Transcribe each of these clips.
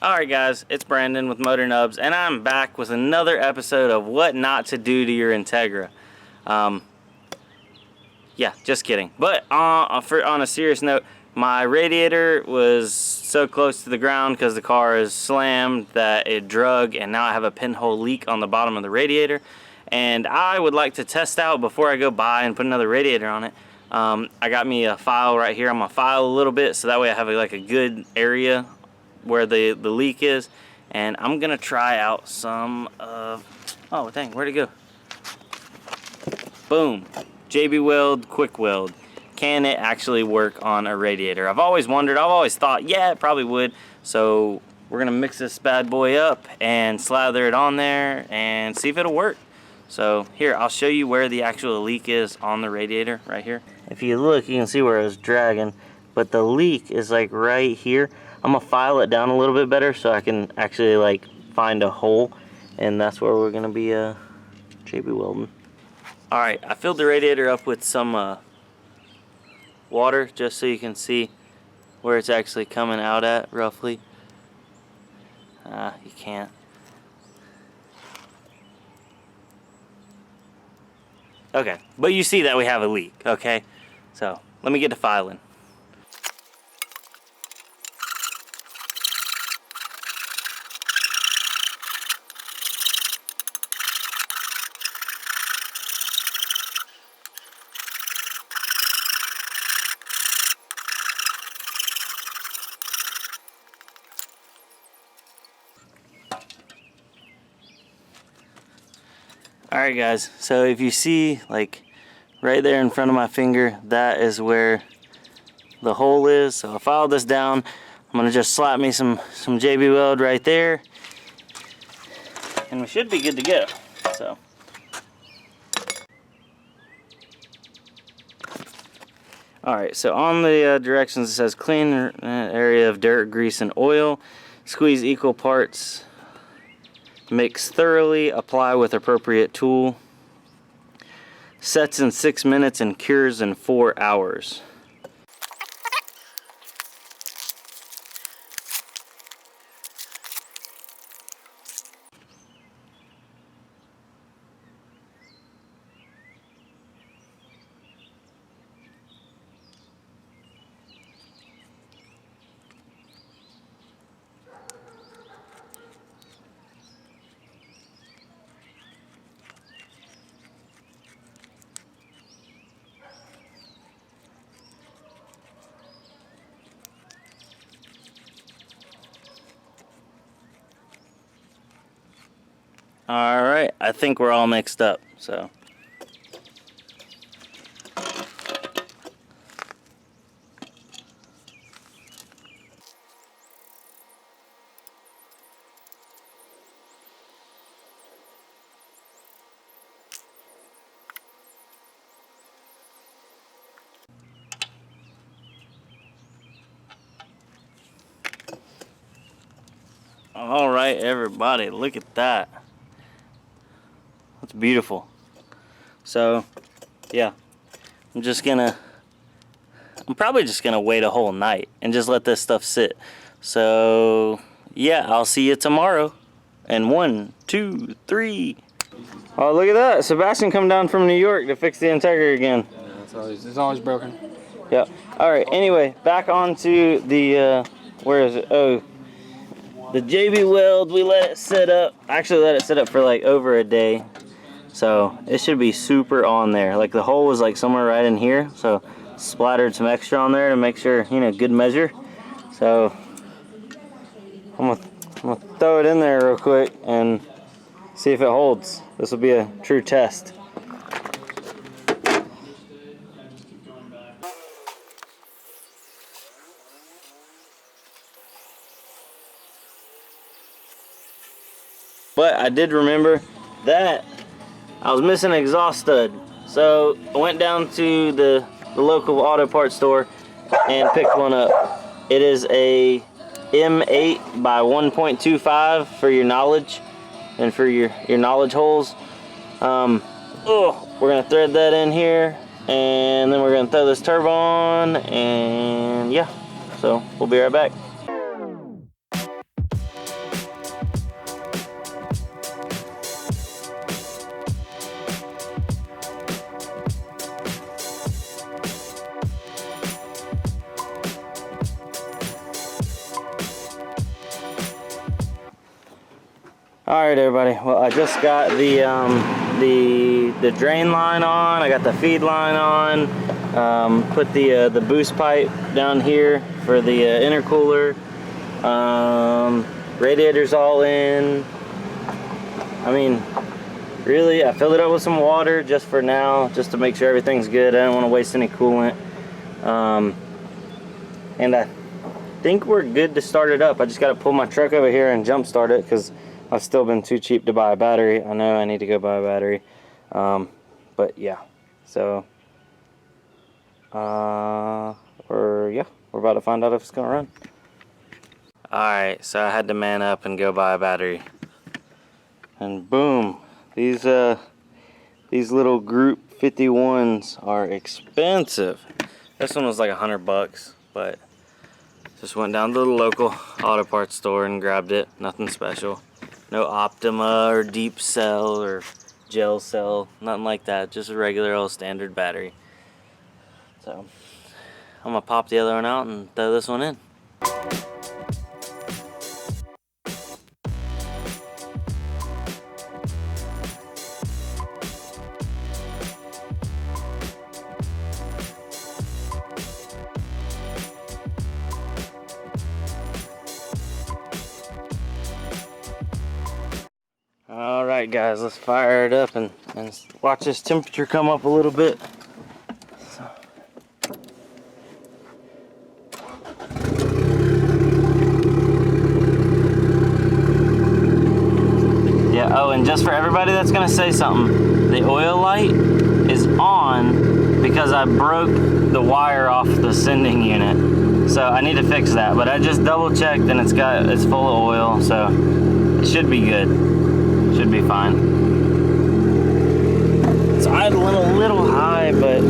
Alright guys, it's Brandon with Motornubs, and I'm back with another episode of what not to do to your Integra. Yeah, just kidding. But on a serious note, my radiator was so close to the ground because the car is slammed that it drug, and now I have a pinhole leak on the bottom of the radiator. And I would like to test out before I go buy and put another radiator on it. I got me a file right here. I'm gonna file a little bit so that way I have like a good area where the leak is, and I'm gonna try out some oh dang, where'd it go? Boom, JB WELD quick weld. Can it actually work on a radiator? I've always wondered. I've always thought, yeah, it probably would. So we're gonna mix this bad boy up and slather it on there and see if it'll work. So here, I'll show you where the actual leak is on the radiator right here. If you look, you can see where it was dragging, but the leak is like right here. I'm gonna file it down a little bit better so I can actually like find a hole, and that's where we're gonna be JB welding. Alright, I filled the radiator up with some water just so you can see where it's actually coming out at roughly. You can't. Okay, but you see that we have a leak, okay? So let me get to filing. Alright guys, so if you see like right there in front of my finger, that is where the hole is. So I filed this down. I'm gonna just slap me some JB Weld right there, and we should be good to go. So alright, so on the directions it says clean area of dirt, grease, and oil. Squeeze equal parts. Mix thoroughly, apply with appropriate tool. Sets in 6 minutes and cures in 4 hours. Alright, I think we're all mixed up, so. Alright everybody, look at that. That's beautiful. So yeah, I'm probably just gonna wait a whole night and just let this stuff sit. So yeah, I'll see you tomorrow. And 1, 2, 3. Oh, look at that, Sebastian come down from New York to fix the Integra again. Yeah, it's always broken. Yep. Alright, anyway, back onto the where is it? Oh, the JB Weld. We let it sit up. Actually let it sit up for like over a day. So it should be super on there. Like the hole was like somewhere right in here, so splattered some extra on there to make sure, you know, good measure. So I'm gonna throw it in there real quick and see if it holds. This will be a true test. But I did remember that I was missing an exhaust stud. So I went down to the local auto parts store and picked one up. It is a M8 by 1.25 for your knowledge and for your knowledge holes. We're gonna thread that in here, and then we're gonna throw this turbo on, and yeah, so we'll be right back. Alright everybody, well I just got the drain line on, I got the feed line on, put the boost pipe down here for the intercooler, radiator's all in. I mean, really, I filled it up with some water just for now, just to make sure everything's good. I don't want to waste any coolant. And I think we're good to start it up. I just got to pull my truck over here and jump start it because I've still been too cheap to buy a battery. I know I need to go buy a battery. But yeah, so we're about to find out if it's gonna run. Alright, so I had to man up and go buy a battery. And boom, these little Group 51s are expensive. This one was like $100, but just went down to the local auto parts store and grabbed it. Nothing special. No Optima or deep cell or gel cell, nothing like that. Just a regular old standard battery. So I'm gonna pop the other one out and throw this one in. Alright guys, let's fire it up and watch this temperature come up a little bit. So. Yeah, oh, and just for everybody that's gonna say something, the oil light is on because I broke the wire off the sending unit. So I need to fix that, but I just double checked and it's full of oil, so it should be good. Should be fine. It's idling a little high, but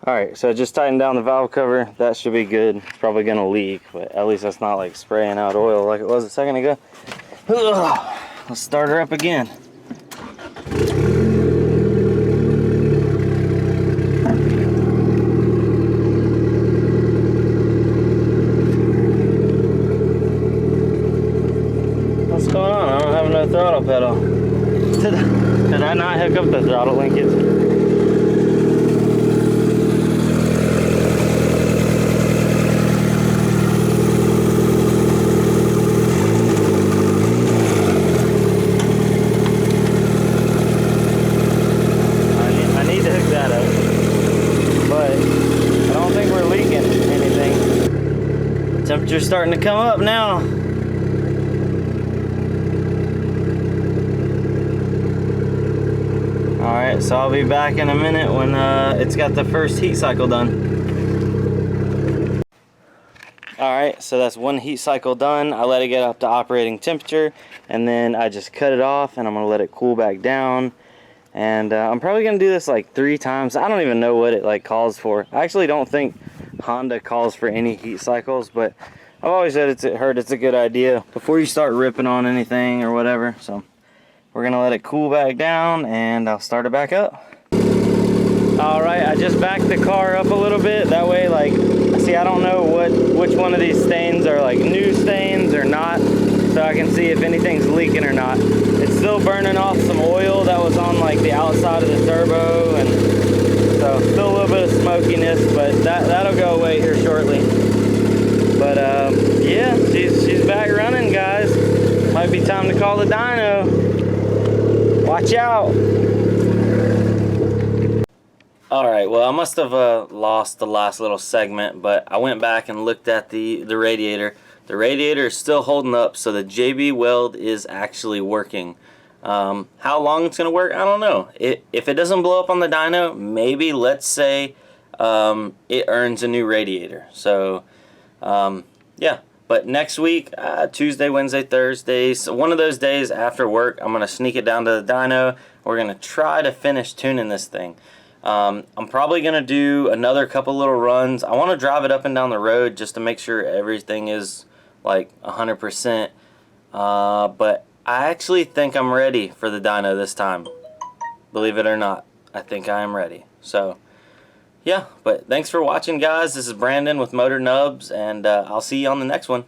alright, so I just tightened down the valve cover. That should be good. It's probably gonna leak, but at least that's not like spraying out oil like it was a second ago. Ugh. Let's start her up again. What's going on? I don't have no throttle pedal. Did I not hook up the throttle linkage? Temperature's starting to come up now. Alright, so I'll be back in a minute when it's got the first heat cycle done. Alright, so that's one heat cycle done. I let it get up to operating temperature and then I just cut it off and I'm gonna let it cool back down. And I'm probably gonna do this like 3 times. I don't even know what it like calls for. I actually don't think Honda calls for any heat cycles, but I've always said it's a good idea before you start ripping on anything or whatever. So we're gonna let it cool back down and I'll start it back up. Alright, I just backed the car up a little bit. That way, like, see, I don't know which one of these stains are like new stains or not. So I can see if anything's leaking or not. It's still burning off some oil that was on like the outside of the turbo, and so still a little bit of smokiness, but that'll go away here shortly. But yeah, she's back running, guys. Might be time to call the dyno. Watch out. Alright, well I must have lost the last little segment, but I went back and looked at the radiator. The radiator is still holding up, so the JB Weld is actually working. How long it's going to work, I don't know. If it doesn't blow up on the dyno, maybe, let's say, it earns a new radiator. So, yeah, But next week, Tuesday, Wednesday, Thursday, so one of those days after work, I'm going to sneak it down to the dyno. We're going to try to finish tuning this thing. I'm probably going to do another couple little runs. I want to drive it up and down the road just to make sure everything is like 100%. But I actually think I'm ready for the dyno this time. Believe it or not, I think I am ready. So, yeah, but thanks for watching, guys. This is Brandon with Motornubs, and I'll see you on the next one.